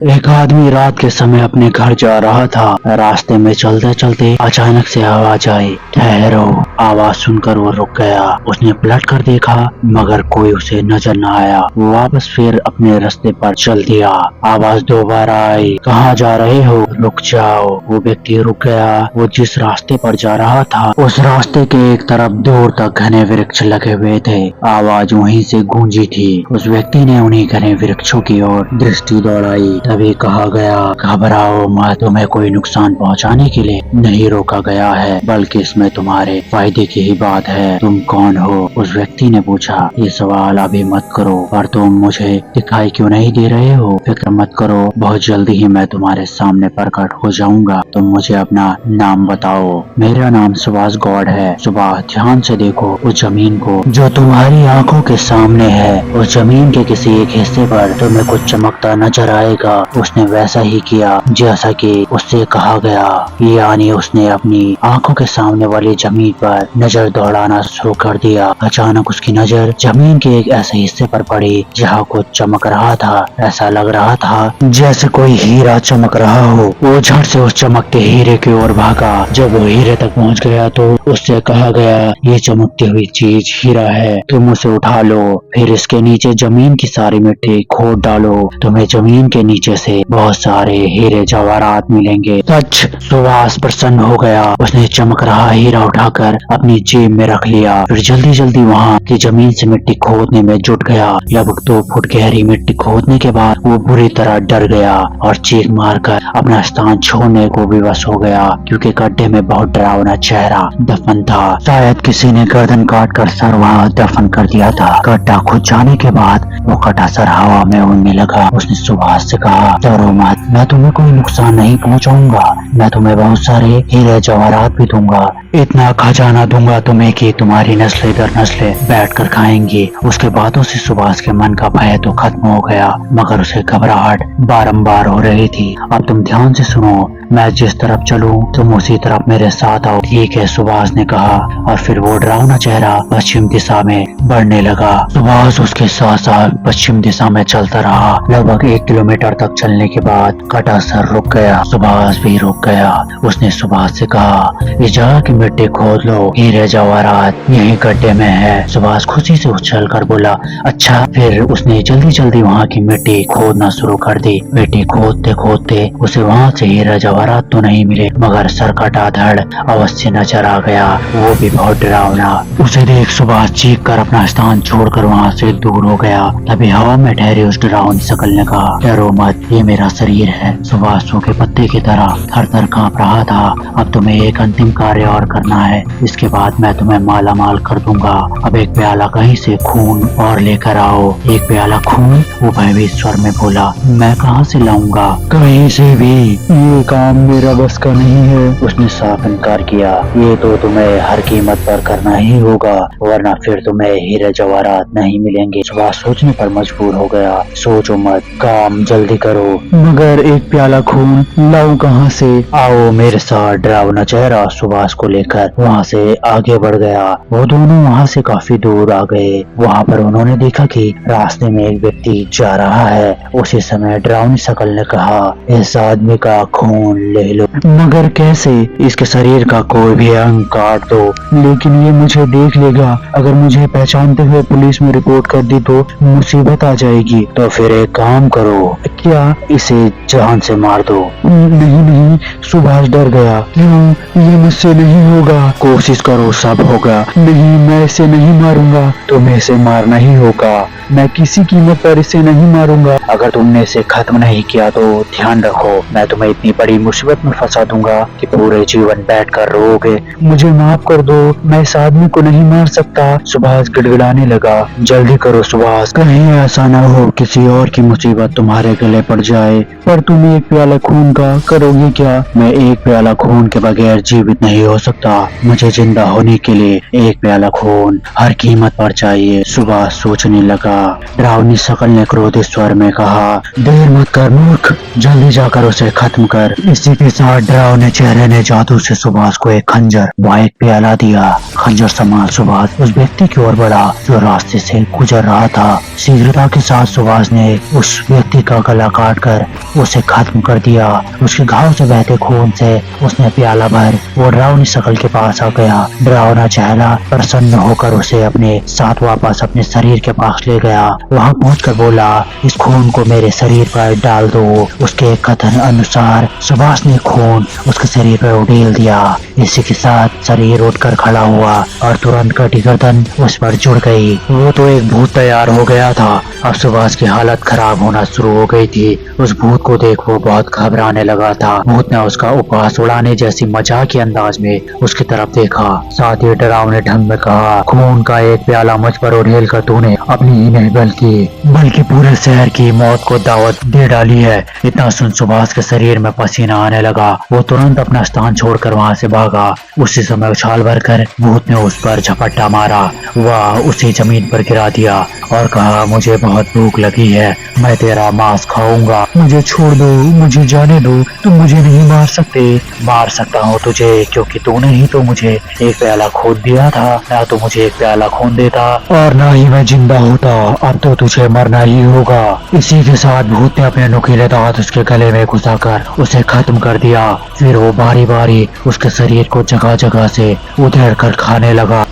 एक आदमी रात के समय अपने घर जा रहा था। रास्ते में चलते चलते अचानक से आवाज आई, ठहरो। आवाज सुनकर वो रुक गया। उसने पलट कर देखा मगर कोई उसे नजर न आया। वो वापस फिर अपने रास्ते पर चल दिया। आवाज दोबारा आई, कहाँ जा रहे हो, रुक जाओ। वो व्यक्ति रुक गया। वो जिस रास्ते पर जा रहा था उस रास्ते के एक तरफ दूर तक घने वृक्ष लगे हुए थे। आवाज वहीं से गूंजी थी। उस व्यक्ति ने उन्हीं घने वृक्षों की ओर दृष्टि दौड़ाई। तभी कहा गया, घबराओ मत, तुम्हें कोई नुकसान पहुंचाने के लिए नहीं रोका गया है, बल्कि इसमें तुम्हारे फायदे की ही बात है। तुम कौन हो? उस व्यक्ति ने पूछा। ये सवाल अभी मत करो, पर तुम मुझे दिखाई क्यों नहीं दे रहे हो? फिक्र मत करो, बहुत जल्दी ही मैं तुम्हारे सामने प्रकट हो जाऊंगा। तुम मुझे अपना नाम बताओ। मेरा नाम सुभाष गौड़ है। सुभाष, ध्यान से देखो उस जमीन को जो तुम्हारी आंखों के सामने है। उस जमीन के किसी एक हिस्से पर तुम्हें कुछ चमकता नजर आएगा। उसने वैसा ही किया जैसा कि उससे कहा गया, यानी उसने अपनी आंखों के सामने वाली जमीन पर नजर दौड़ाना शुरू कर दिया। अचानक उसकी नजर जमीन के एक ऐसे हिस्से पर पड़ी जहाँ कुछ चमक रहा था। ऐसा लग रहा था जैसे कोई हीरा चमक रहा हो। वो झट से उस चमकते हीरे की ओर भागा। जब वो हीरे तक पहुँच गया तो उससे कहा गया, ये चमकती हुई चीज हीरा है, तुम उसे उठा लो। फिर इसके नीचे जमीन की सारी मिट्टी खोद डालो, तुम्हें जमीन के नीचे से बहुत सारे हीरे जवाहरात मिलेंगे। सच। सुभाष प्रसन्न हो गया। उसने चमक रहा हीरा उठाकर अपनी जेब में रख लिया। फिर जल्दी जल्दी वहाँ की जमीन से मिट्टी खोदने में जुट गया। लगभग 2 फुट गहरी मिट्टी खोदने के बाद वो बुरी तरह डर गया और चीख मारकर अपना स्थान छोड़ने को विवश हो गया, क्योंकि गड्ढे में बहुत डरावना चेहरा दफन था। शायद किसी ने गर्दन काट कर सर वहाँ दफन कर दिया था। गड्ढा खुद जाने के बाद वो कटा सर हवा में उड़ने लगा। उसने सुभाष से कहा, डरो मत, मैं तुम्हें कोई नुकसान नहीं पहुंचाऊंगा। मैं तुम्हें बहुत सारे हीरे जवाहरात भी दूंगा। इतना खजाना दूंगा तुम्हें कि तुम्हारी नस्लें दर नस्लें बैठ कर खाएंगी। उसके बातों से सुभाष के मन का भय तो खत्म हो गया, मगर उसे घबराहट बारंबार हो रही थी। अब तुम ध्यान से सुनो, मैं जिस तरफ चलूं तुम उसी तरफ मेरे साथ आओ। ठीक है, सुभाष ने कहा, और फिर वो डरावना चेहरा पश्चिम दिशा में बढ़ने लगा। सुभाष उसके साथ साथ पश्चिम दिशा में चलता रहा। लगभग 1 किलोमीटर तक चलने के बाद कटा सर रुक गया। सुभाष भी रुक गया। उसने सुभाष से कहा, इस जगह की मिट्टी खोद लो, हीरे जवाहरात यही गड्ढे में है। सुभाष खुशी से उछल कर बोला, अच्छा। फिर उसने जल्दी जल्दी वहाँ की मिट्टी खोदना शुरू कर दी। मिट्टी खोदते खोदते उसे वहाँ से हीरा जवाहरात तो नहीं मिले, मगर सर कटा धड़ अवश्य नजर आ गया, वो भी बहुत डरावना। उसे देख सुभाष चीख कर अपना स्थान छोड़कर वहाँ से दूर हो गया। तभी हवा में ठहरी उस डरावनी शकल ने कहा, डरो मत, ये मेरा शरीर है। सुभाष सूखे पत्ते की तरह थर थर कांप रहा था। अब तुम्हें एक अंतिम कार्य और करना है, इसके बाद मैं तुम्हें माला माल कर दूंगा। अब एक प्याला कहीं से खून और लेकर आओ। एक प्याला खून? वो भयभीत स्वर में बोला, मैं कहाँ से लाऊंगा? कहीं से भी, ये काम मेरा बस का नहीं है। उसने साफ इनकार किया, ये तो तुम्हें हर कीमत पर करना ही होगा, वरना फिर तुम्हें हीरे जवाहरात नहीं मिलेंगे। सुभाष सोचने पर मजबूर हो गया। सोचो मत, काम जल्दी करो। मगर एक प्याला खून लाऊं कहाँ से? आओ मेरे साथ। डरावना चेहरा सुभाष को लेकर वहाँ से आगे बढ़ गया। वो दोनों वहाँ से काफी दूर आ गए। वहाँ पर उन्होंने देखा कि रास्ते में एक व्यक्ति जा रहा है। उसी समय डरावनी शकल ने कहा, इस आदमी का खून ले लो। मगर कैसे? इसके शरीर का कोई भी अंग काट दो, लेकिन ये मुझे देख लेगा। अगर मुझे पहचानते हुए पुलिस में रिपोर्ट कर दी तो मुसीबत आ जाएगी। तो फिर एक काम करो, क्या इसे जान से मार दो? नहीं नहीं, सुभाष डर गया। क्यों? ये मुझसे नहीं होगा। कोशिश करो, सब होगा। नहीं, मैं इसे नहीं मारूंगा। तुम्हें इसे मारना ही होगा। मैं किसी कीमत पर इसे नहीं मारूंगा। अगर तुमने इसे खत्म नहीं किया तो ध्यान रखो, मैं तुम्हें इतनी बड़ी मुसीबत में फंसा दूंगा कि पूरे जीवन बैठ कर रोओगे। मुझे माफ कर दो, मैं इस आदमी को नहीं मार सकता। सुभाष गिड़गिड़ाने लगा। जल्दी करो सुभाष, कहीं ऐसा न हो किसी और की मुसीबत तुम्हारे गले पड़ जाए। पर तुम एक प्याला खून का करोगे क्या? मैं एक प्याला खून के बगैर जीवित नहीं हो सकता। मुझे जिंदा होने के लिए एक प्याला खून हर कीमत पर चाहिए। सुभाष सोचने लगा। डरावनी शकल ने क्रोधित स्वर में कहा, देर मत कर मूर्ख, जल्दी जाकर उसे खत्म कर। इसी के साथ डरावने चेहरे ने जादू से सुभाष को एक खंजर व एक प्याला दिया। खंजर संभाल सुभाष उस व्यक्ति की ओर बढ़ा जो रास्ते से गुजर रहा था। शीघ्रता के साथ सुभाष ने उस व्यक्ति का गला गला काट कर उसे खत्म कर दिया। उसके घाव से बहते खून से उसने प्याला भर वो डरावनी शकल के पास आ गया। डरावना चेहरा प्रसन्न होकर उसे अपने साथ वापस अपने शरीर के पास ले गया। वहां पहुंचकर बोला, इस खून को मेरे शरीर पर डाल दो। उसके कथन अनुसार सुभाष ने खून उसके शरीर पर उड़ेल दिया। इसी के साथ शरीर उठकर खड़ा हुआ और तुरंत कटी गर्दन उस पर जुड़ गई। वो तो एक भूत तैयार हो गया था। अब सुभाष की हालत खराब होना शुरू हो गई थी। उस भूत को देख वो बहुत घबराने लगा था। भूत ने उसका उपहास उड़ाने जैसी मजाक के अंदाज में उसकी तरफ देखा, साथ ही डरावने ढंग में कहा, खून का एक प्याला मुझ पर उड़ेल कर तूने अपनी ही नहीं बल्कि पूरे शहर की मौत को दावत दे डाली है। इतना सुन सुभाष के शरीर में पसीना आने लगा। वो तुरंत अपना स्थान छोड़कर वहां से भागा। उसी समय उछाल भरकर भूत ने उस पर झपट्टा मारा। वह उसे जमीन पर गिरा दिया और कहा, मुझे बहुत भूख लगी है, मैं तेरा मांस खाऊंगा। मुझे छोड़ दो, मुझे जाने दो, तुम मुझे नहीं मार सकते। मार सकता हूँ तुझे, क्योंकि तूने ही तो मुझे एक प्याला खून दिया था। ना तो मुझे एक प्याला खून देता और ना ही मैं जिंदा होता। अब तो तुझे मरना ही होगा। इसी के साथ भूत ने अपने नुकीले दांत उसके गले में घुसाकर उसे खत्म कर दिया। फिर वो बारी बारी उसके शरीर को जगह जगह से उधेड़ कर खाने लगा।